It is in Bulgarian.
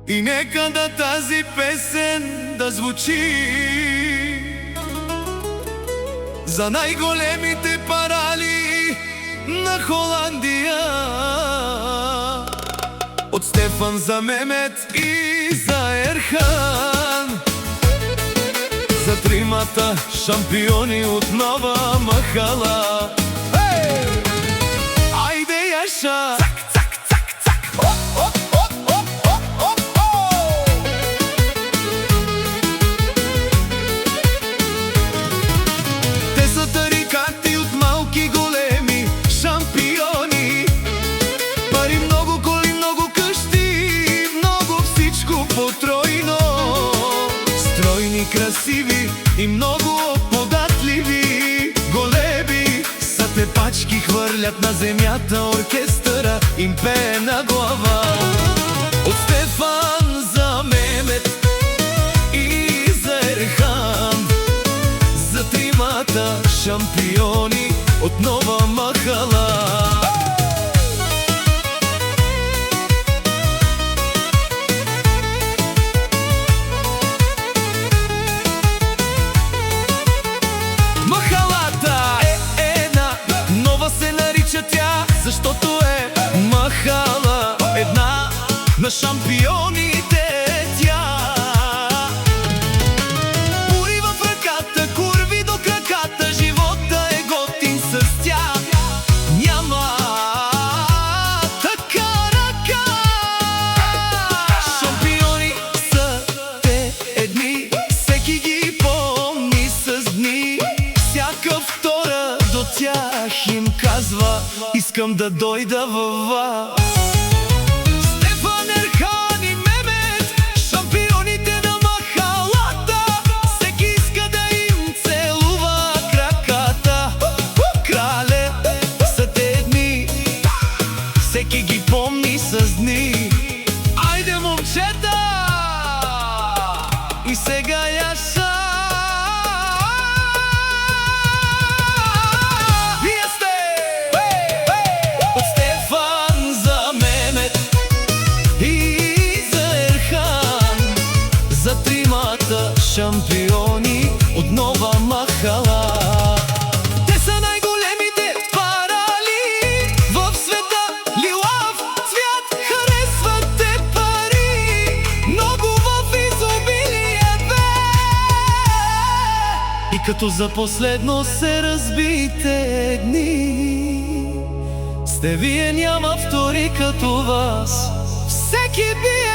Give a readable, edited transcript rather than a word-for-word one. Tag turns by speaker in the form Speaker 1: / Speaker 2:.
Speaker 1: И нека да тази песен да звучи за най-големите парали на Холандия. От Стефан за Мемет и за Ерхан, за тримата шампиони от Нова махала. Айде, Яша! Те са тарикати от малки големи шампиони. Пари много, коли много, къщи, много всичко потройно. Стройни, красиви и много податливи. Големи са те пачки, хвърлят на земята, оркестъра им пее на глава. От Стефан за Мемет и за Ерхан, за тримата шампиони от Нова махала. Махалата е една, нова се нарича тя, защото е махала една на шампионите тя. Бури в ръката, курви до краката, живота е готин с тях. Няма така ръка. Шампиони са те едни, всеки ги помни с дни. Всяка втора до тях им казва: искам да дойда във вас. Стефан, Ерхан и Мемет, шампионите на махалата. Всеки иска да им целува краката. Крале са те дни, всеки ги помни с дни. Айде, момчета! И сега Яша! Вие сте от Стефан за Мемет и за Ерхан, за тримата шампиони от Нова махала. Те са най-големите парали в света. Лилав цвят, харесват те пари, много в изобилие бе. И като за последно се разбите дни, сте вие, няма втори като вас. Всеки би